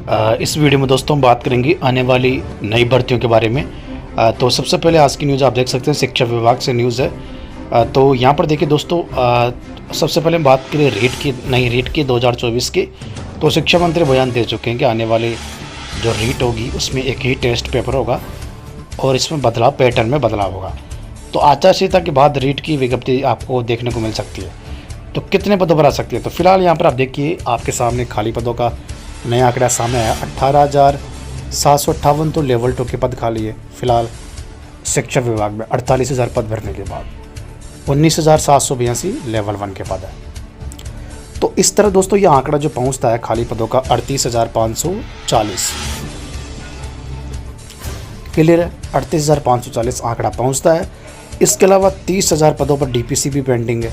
इस वीडियो में दोस्तों हम बात करेंगे आने वाली नई भर्तियों के बारे में। तो सबसे पहले आज की न्यूज़ आप देख सकते हैं, शिक्षा विभाग से न्यूज़ है। तो यहाँ पर देखिए दोस्तों, सबसे पहले हम बात करें नई रीट की 2024 की। तो शिक्षा मंत्री बयान दे चुके हैं कि आने वाली जो रीट होगी उसमें एक ही टेस्ट पेपर होगा और इसमें पैटर्न में बदलाव होगा। तो आचार संहिता के बाद रीट की विज्ञप्ति आपको देखने को मिल सकती है। तो कितने पदों पर आ सकती है? तो फिलहाल यहाँ पर आप देखिए, आपके सामने खाली पदों का नया आंकड़ा सामने आया। 18,758 तो लेवल 2 के पद खाली है फिलहाल शिक्षा विभाग में 48,000 पद भरने के बाद। 19,782 लेवल 1 के पद है। तो इस तरह दोस्तों ये आंकड़ा जो पहुंचता है खाली पदों का 38,540, क्लियर है, 38,540 आंकड़ा पहुंचता है। इसके अलावा 30,000 पदों पर डीपीसी भी पेंडिंग है।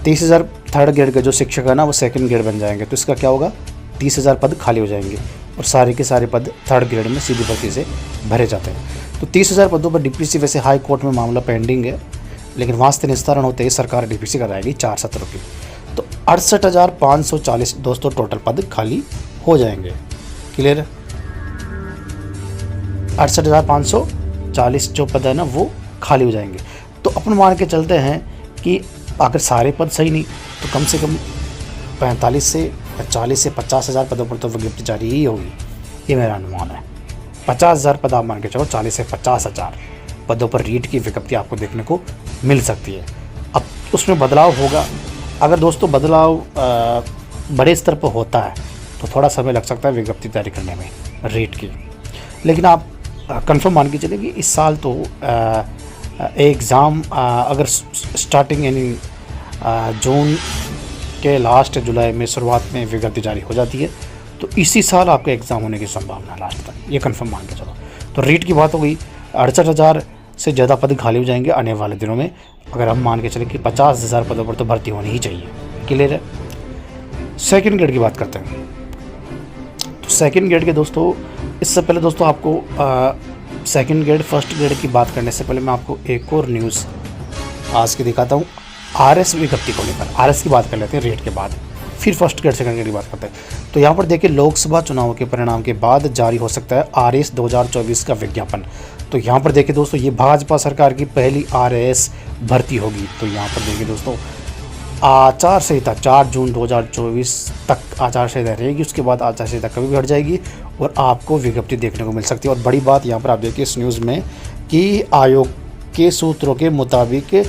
30,000 थर्ड ग्रेड के जो शिक्षक है ना, वो सेकंड ग्रेड बन जाएंगे। तो इसका क्या होगा, 30,000 पद खाली हो जाएंगे और सारे के सारे पद थर्ड ग्रेड में सीधी भर्ती से भरे जाते हैं। तो 30,000 पदों पर डीपीसी, वैसे हाई कोर्ट में मामला पेंडिंग है, लेकिन वास्ते निस्तारण होते ही सरकार डीपीसी कराएगी 4 सत्रों की। तो 68,540 दोस्तों टोटल पद खाली हो जाएंगे, क्लियर है। 68,540 जो पद है ना वो खाली हो जाएंगे। तो अपन मान के चलते हैं कि अगर सारे पद सही नहीं तो कम से कम 45 से 40 से 50,000 पदों पर तो विज्ञप्ति जारी ही होगी, ये मेरा अनुमान है। 50,000 पद आप मान के चलो, 40 से 50,000 पदों पर रीट की विज्ञप्ति आपको देखने को मिल सकती है। अब उसमें बदलाव होगा। अगर दोस्तों बदलाव बड़े स्तर पर होता है तो थोड़ा समय लग सकता है विज्ञप्ति जारी करने में रीट की, लेकिन आप कंफर्म मान के चले कि इस साल तो एग्ज़ाम अगर स्टार्टिंग यानी जून के लास्ट जुलाई में शुरुआत में विज्ञप्ति जारी हो जाती है तो इसी साल आपका एग्ज़ाम होने की संभावना लास्ट तक, ये कंफर्म मान के चलो। तो रीट की बात हो गई। 68,000 से ज़्यादा पद खाली हो जाएंगे आने वाले दिनों में। अगर हम मान के चलें कि 50,000 पदों पर तो भर्ती होनी ही चाहिए, क्लियर है। सेकेंड ग्रेड की बात करते हैं। तो सेकेंड ग्रेड के दोस्तों, इससे पहले दोस्तों आपको सेकेंड ग्रेड फर्स्ट ग्रेड की बात करने से पहले मैं आपको एक और न्यूज़ आज की दिखाता हूँ आरएस विज्ञप्ति को लेकर। आरएस की बात कर लेते हैं रेट के बाद, फिर फर्स्ट ग्रेड सेकंड ग्रेड की बात करते हैं। तो यहाँ पर देखिए, लोकसभा चुनाव के परिणाम के बाद जारी हो सकता है आरएस 2024 का विज्ञापन। तो यहाँ पर देखिए दोस्तों, ये भाजपा सरकार की पहली आरएस भर्ती होगी। तो यहाँ पर देखिए दोस्तों, आचार संहिता 4 जून 2024 तक आचार संहिता रहेगी। उसके बाद आचार संहिता कभी भी हट जाएगी और आपको विज्ञप्ति देखने को मिल सकती है। और बड़ी बात यहाँ पर आप देखिए इस न्यूज़ में कि आयोग के सूत्रों के मुताबिक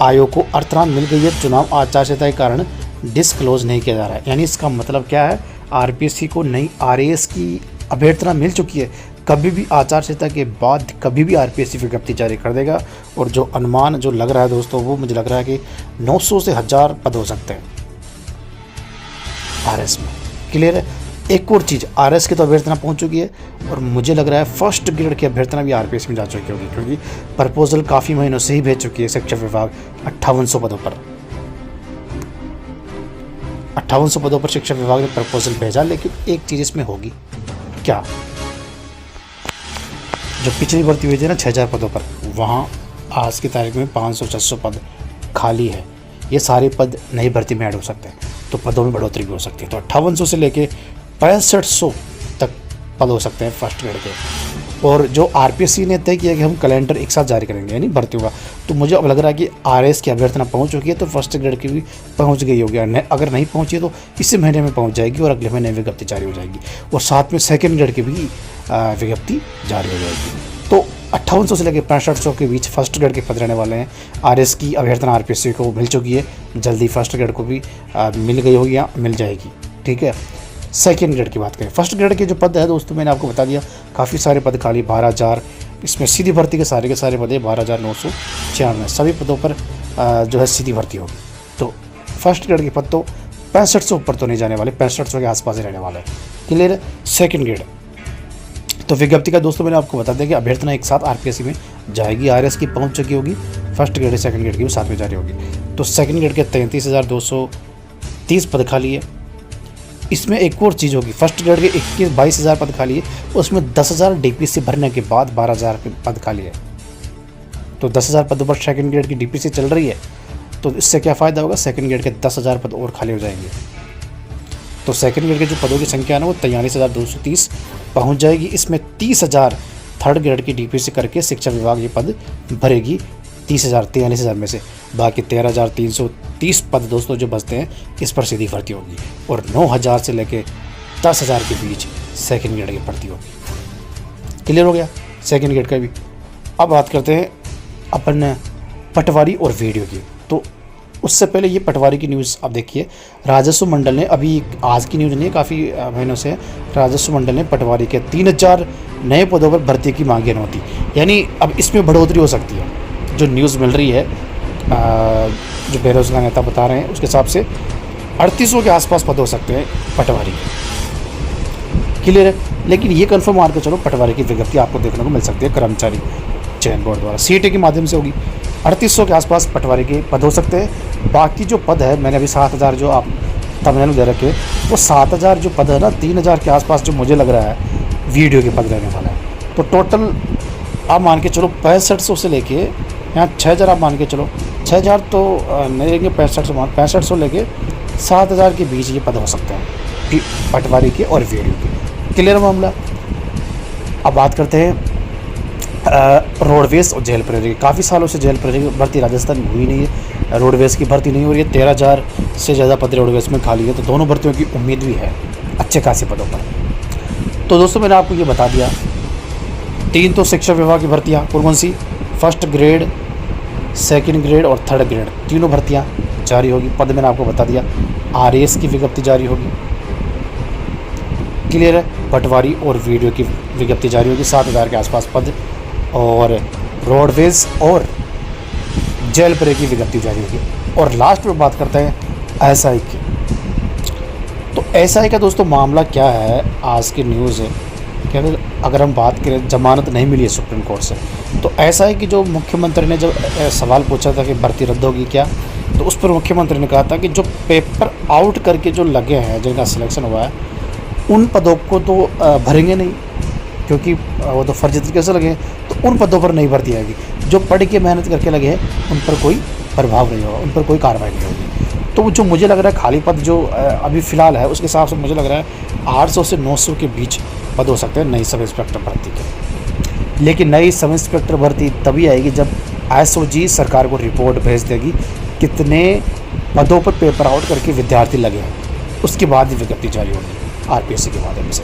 आयोग को अर्थरान मिल गई है, चुनाव आचार संहिता के कारण डिस्क्लोज नहीं किया जा रहा है। यानी इसका मतलब क्या है, आरपीएससी को नई आरएएस की अभ्यर्थना मिल चुकी है। कभी भी आचार संहिता के बाद कभी भी आरपीएससी विज्ञप्ति जारी कर देगा। और जो अनुमान जो लग रहा है दोस्तों, वो मुझे लग रहा है कि 900 से 1000 पद हो सकते हैं आरएस में, क्लियर है। एक और चीज़, आरएस की तो अभ्यर्थना पहुंच चुकी है और मुझे लग रहा है फर्स्ट ग्रेड की अभ्यर्थना भी आरपीएस में जा चुकी होगी, क्योंकि प्रपोजल काफ़ी महीनों से ही भेज चुकी है शिक्षा विभाग 5800 पदों पर। 5800 पदों पर शिक्षा विभाग ने प्रपोजल भेजा। लेकिन एक चीज़ इसमें होगी क्या, जो पिछली भर्ती हुई थी ना 6,000 पदों पर, वहाँ आज की तारीख में 500-600 पद खाली है। ये सारे पद नई भर्ती में ऐड हो सकते हैं, तो पदों में बढ़ोतरी भी हो सकती है। तो 5800 से लेके 6500 तक पद हो सकते हैं फर्स्ट ग्रेड के। और जो आरपीएससी ने तय किया कि हम कैलेंडर एक साथ जारी करेंगे यानी भर्ती होगा, तो मुझे अब लग रहा है कि आरएस की अभ्यर्थना पहुंच चुकी है, तो फर्स्ट ग्रेड की भी पहुंच गई होगी। अगर नहीं पहुंची तो इसी महीने में पहुंच जाएगी और अगले महीने विज्ञप्ति जारी हो जाएगी। और साथ में सेकेंड ग्रेड की भी विज्ञप्ति जारी हो जाएगी। तो 5800 से लेकर 6500 के बीच फर्स्ट ग्रेड के पद रहने वाले हैं। आरएस की अभ्यर्थना आरपीएससी को मिल चुकी है, जल्दी फर्स्ट ग्रेड को भी मिल गई होगी या मिल जाएगी, ठीक है। सेकेंड ग्रेड की बात करें, फर्स्ट ग्रेड के जो पद है दोस्तों, मैंने आपको बता दिया काफ़ी सारे पद खाली 12,000। इसमें सीधी भर्ती के सारे पद है 12,996। सभी पदों पर जो है सीधी भर्ती होगी। तो फर्स्ट ग्रेड के पद तो 6500 ऊपर तो नहीं जाने वाले, 6500 के आसपास ही रहने वाले, क्लियर है। सेकेंड ग्रेड तो विज्ञप्ति का दोस्तों मैंने आपको बता दिया कि अभ्यर्थना एक साथ आरपीएससी में जाएगी। आरएस की पहुंच चुकी होगी, फर्स्ट ग्रेड सेकंड ग्रेड की भी साथ में जारी होगी। तो सेकंड ग्रेड के 33,230 पद खाली है। इसमें एक और चीज़ होगी, फर्स्ट ग्रेड के 22,000 पद खाली है, उसमें 10,000 डीपीसी भरने के बाद 12,000 पद खाली है। तो 10,000 पदों पर सेकंड ग्रेड की डीपीसी चल रही है, तो इससे क्या फ़ायदा होगा, सेकंड ग्रेड के 10,000 पद और खाली हो जाएंगे। तो सेकंड ग्रेड के जो पदों की संख्या है ना वो 43,230 पहुँच जाएगी। इसमें 30,000 थर्ड ग्रेड की DPSC करके शिक्षा विभाग ये पद भरेगी 43,000 में से। बाकी 13,330 पद दोस्तों जो बचते हैं इस पर सीधी भर्ती होगी और 9,000 से लेके 10,000 के बीच सेकंड ग्रेड की भर्ती होगी। क्लियर हो गया सेकंड ग्रेड का भी। अब बात करते हैं अपन पटवारी और वीडियो की। तो उससे पहले ये पटवारी की न्यूज़ आप देखिए, राजस्व मंडल ने अभी आज की न्यूज़ नहीं है, काफ़ी महीनों से राजस्व मंडल ने पटवारी के 3,000 नए पदों पर भर्ती की मांगी अनुमति, यानी अब इसमें बढ़ोतरी हो सकती है। जो न्यूज़ मिल रही है जो बेरोजगार नेता बता रहे हैं उसके हिसाब से 3800 के आसपास पद हो सकते हैं पटवारी। क्लियर है। लेकिन ये कंफर्म मान के चलो पटवारी की विज्ञप्ति आपको देखने को मिल सकती है कर्मचारी चयन बोर्ड द्वारा, CET के माध्यम से होगी। 3800 के आसपास पटवारी के पद हो सकते हैं। बाकी जो पद है मैंने अभी 7,000 जो आप थंबनेल में दे रखे, वो 7,000 जो पद है ना 3,000 के आसपास जो मुझे लग रहा है वीडियो के पद रहने वाला है। तो टोटल आप मान के चलो 6500 से लेके यहाँ 6,000 आप मान के चलो, 6,000 तो नहीं रहेंगे, 6500 लेके 7,000 के बीच ये पद हो सकते हैं पटवारी के और वीडियो के। क्लियर मामला। अब बात करते हैं रोडवेज़ और जेल प्रहरी। काफ़ी सालों से जेल प्रहरी की भर्ती राजस्थान में हुई नहीं है, रोडवेज़ की भर्ती नहीं हो रही है। 13,000 से ज़्यादा पद रोडवेज़ में खाली है, तो दोनों भर्तियों की उम्मीद भी है अच्छे खासे पदों पर। तो दोस्तों मैंने आपको ये बता दिया 3 तो शिक्षा विभाग की भर्तियाँ कौन सी, फर्स्ट ग्रेड, सेकंड ग्रेड और थर्ड ग्रेड तीनों भर्तियाँ जारी होगी। पद मैंने आपको बता दिया। RAS की विज्ञप्ति जारी होगी। क्लियर है। पटवारी और वीडियो की विज्ञप्ति जारी होगी, 7,000 के आसपास पद। और रोडवेज़ और जेल प्रहरी की विज्ञप्ति जारी होगी। और लास्ट में बात करते हैं SI की। तो SI का दोस्तों मामला क्या है, आज की न्यूज़ है कि अगर हम बात करें जमानत नहीं मिली है सुप्रीम कोर्ट से, तो SI की जो मुख्यमंत्री ने जब सवाल पूछा था कि भर्ती रद्द होगी क्या, तो उस पर मुख्यमंत्री ने कहा था कि जो पेपर आउट करके जो लगे हैं जिनका सिलेक्शन हुआ है उन पदों को तो भरेंगे नहीं, क्योंकि वो तो फर्जी तरीके से लगे हैं, तो उन पदों पर नहीं भर्ती आएगी। जो पढ़ के मेहनत करके लगे हैं उन पर कोई प्रभाव नहीं होगा, उन पर कोई कार्रवाई नहीं होगी। तो जो मुझे लग रहा है खाली पद जो अभी फ़िलहाल है उसके हिसाब से मुझे लग रहा है 800 से 900 के बीच पद हो सकते हैं नई सब इंस्पेक्टर भर्ती के। लेकिन नई सब इंस्पेक्टर भर्ती तभी आएगी जब SOG सरकार को रिपोर्ट भेज देगी कितने पदों पर पेपर आउट करके विद्यार्थी लगे हैं, उसके बाद ही विज्ञप्ति जारी होगी RPSC के माध्यम से।